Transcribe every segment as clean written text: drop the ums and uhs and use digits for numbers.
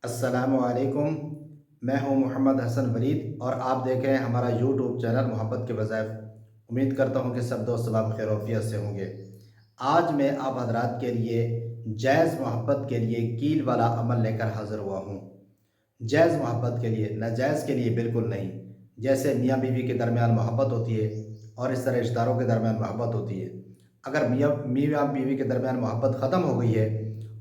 السلام علیکم۔ میں ہوں محمد حسن ولید اور آپ دیکھ رہے ہیں ہمارا یوٹیوب چینل محبت کے وظائف۔ امید کرتا ہوں کہ سب دوست احباب خیر و عافیت سے ہوں گے۔ آج میں آپ حضرات کے لیے جائز محبت کے لیے کیل والا عمل لے کر حاضر ہوا ہوں۔ جائز محبت کے لیے، ناجائز کے لیے بالکل نہیں۔ جیسے میاں بیوی کے درمیان محبت ہوتی ہے اور اس طرح رشتہ داروں کے درمیان محبت ہوتی ہے۔ اگر میاں بیوی کے درمیان محبت ختم ہو گئی ہے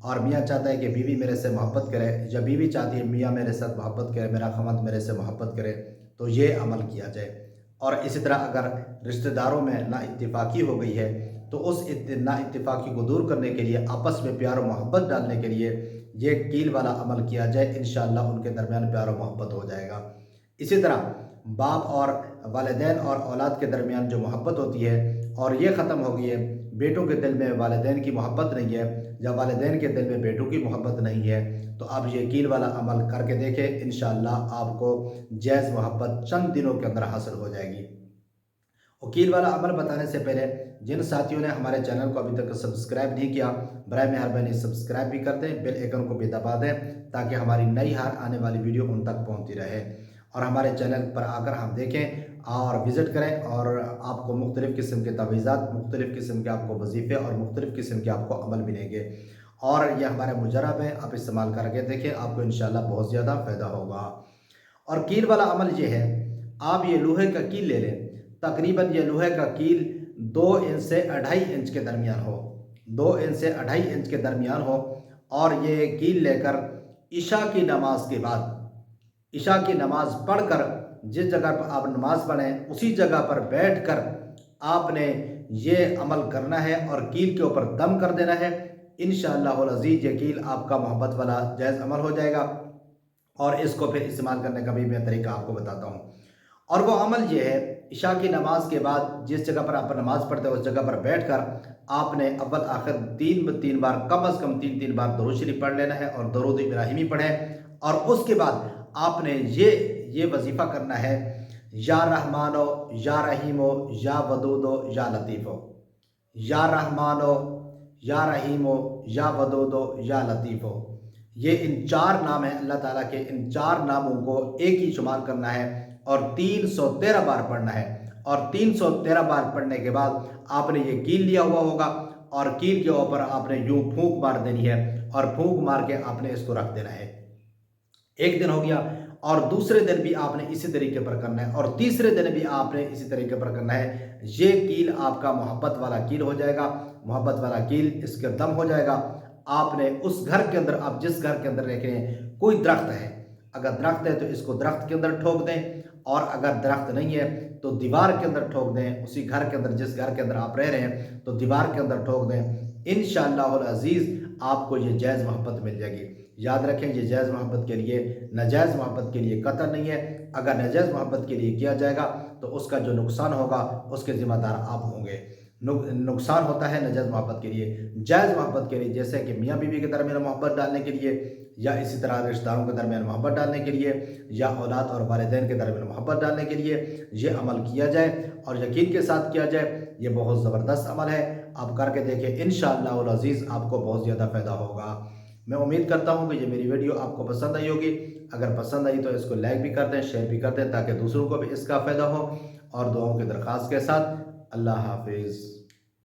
اور میاں چاہتا ہے کہ بیوی میرے سے محبت کرے یا بیوی چاہتی ہے میاں میرے ساتھ محبت کرے، میرا خاوند میرے سے محبت کرے، تو یہ عمل کیا جائے۔ اور اسی طرح اگر رشتہ داروں میں نا اتفاقی ہو گئی ہے تو اس نا اتفاقی کو دور کرنے کے لیے، آپس میں پیار و محبت ڈالنے کے لیے یہ کیل والا عمل کیا جائے، انشاءاللہ ان کے درمیان پیار و محبت ہو جائے گا۔ اسی طرح باپ اور والدین اور اولاد کے درمیان جو محبت ہوتی ہے اور یہ ختم ہو گئی ہے، بیٹوں کے دل میں والدین کی محبت نہیں ہے یا والدین کے دل میں بیٹوں کی محبت نہیں ہے، تو آپ یہ کیل والا عمل کر کے دیکھیں، انشاءاللہ آپ کو جائز محبت چند دنوں کے اندر حاصل ہو جائے گی۔ وکیل والا عمل بتانے سے پہلے جن ساتھیوں نے ہمارے چینل کو ابھی تک سبسکرائب نہیں کیا، برائے مہربانی سبسکرائب بھی کر دیں، بیل آئیکن کو بھی دبا دیں تاکہ ہماری نئی ہر آنے والی ویڈیو ان تک پہنچتی رہے۔ اور ہمارے چینل پر آ کر ہم دیکھیں اور وزٹ کریں، اور آپ کو مختلف قسم کے تعویذات، مختلف قسم کے آپ کو وظیفے اور مختلف قسم کے آپ کو عمل ملیں گے، اور یہ ہمارے مجرب ہیں، آپ استعمال کر کے دیکھیں، آپ کو انشاءاللہ بہت زیادہ فائدہ ہوگا۔ اور کیل والا عمل یہ ہے، آپ یہ لوہے کا کیل لے لیں، تقریباً یہ لوہے کا کیل 2 انچ سے 2.5 انچ کے درمیان ہو، 2 انچ سے 2.5 انچ کے درمیان ہو، اور یہ کیل لے کر عشاء کی نماز کے بعد، عشاء کی نماز پڑھ کر جس جگہ پر آپ نماز پڑھیں اسی جگہ پر بیٹھ کر آپ نے یہ عمل کرنا ہے اور کیل کے اوپر دم کر دینا ہے۔ انشاءاللہ العزیز یہ کیل آپ کا محبت والا جائز عمل ہو جائے گا، اور اس کو پھر استعمال کرنے کا بھی میں طریقہ آپ کو بتاتا ہوں۔ اور وہ عمل یہ ہے، عشاء کی نماز کے بعد جس جگہ پر آپ نماز پڑھتے ہیں اس جگہ پر بیٹھ کر آپ نے اول آخر تین بار، کم از کم تین بار درود شریف پڑھ لینا ہے اور درود ابراہیمی پڑھیں، اور اس کے بعد آپ نے یہ وظیفہ کرنا ہے، یا رحمانو یا رحیمو یا ودودو یا لطیفو، یا رحمانو یا رحیمو یا ودودو یا لطیفو۔ یہ ان 4 نام ہیں اللہ تعالیٰ کے، ان 4 ناموں کو ایک ہی شمار کرنا ہے اور 313 بار پڑھنا ہے، اور 313 بار پڑھنے کے بعد آپ نے یہ کیل لیا ہوا ہوگا، اور کیل کے اوپر آپ نے یوں پھونک مار دینی ہے، اور پھونک مار کے آپ نے اس کو رکھ دینا ہے۔ ایک دن ہو گیا، اور دوسرے دن بھی آپ نے اسی طریقے پر کرنا ہے، اور تیسرے دن بھی آپ نے اسی طریقے پر کرنا ہے۔ یہ کیل آپ کا محبت والا کیل ہو جائے گا، محبت والا کیل اس کے دم ہو جائے گا۔ آپ نے اس گھر کے اندر، آپ جس گھر کے اندر رہ رہے ہیں، کوئی درخت ہے، اگر درخت ہے تو اس کو درخت کے اندر ٹھوک دیں، اور اگر درخت نہیں ہے تو دیوار کے اندر ٹھوک دیں، اسی گھر کے اندر، جس گھر کے اندر آپ رہ رہے ہیں تو دیوار کے اندر ٹھوک دیں، انشاءاللہ العزیز آپ کو یہ جائز محبت مل جائے گی۔ یاد رکھیں، یہ جائز محبت کے لیے، ناجائز محبت کے لیے قطع نہیں ہے۔ اگر ناجائز محبت کے لیے کیا جائے گا تو اس کا جو نقصان ہوگا اس کے ذمہ دار آپ ہوں گے۔ نقصان ہوتا ہے ناجائز محبت کے لیے۔ جائز محبت کے لیے جیسے کہ میاں بیوی کے درمیان محبت ڈالنے کے لیے، یا اسی طرح رشتہ داروں کے درمیان محبت ڈالنے کے لیے، یا اولاد اور والدین کے درمیان محبت ڈالنے کے لیے یہ عمل کیا جائے اور یقین کے ساتھ کیا جائے، یہ بہت زبردست عمل ہے۔ آپ کر کے دیکھیں، انشاءاللہ العزیز آپ کو بہت زیادہ فائدہ ہوگا۔ میں امید کرتا ہوں کہ یہ میری ویڈیو آپ کو پسند آئی ہوگی۔ اگر پسند آئی تو اس کو لائک بھی کر دیں، شیئر بھی کر دیں تاکہ دوسروں کو بھی اس کا فائدہ ہو، اور دعاؤں کی درخواست کے ساتھ اللہ حافظ۔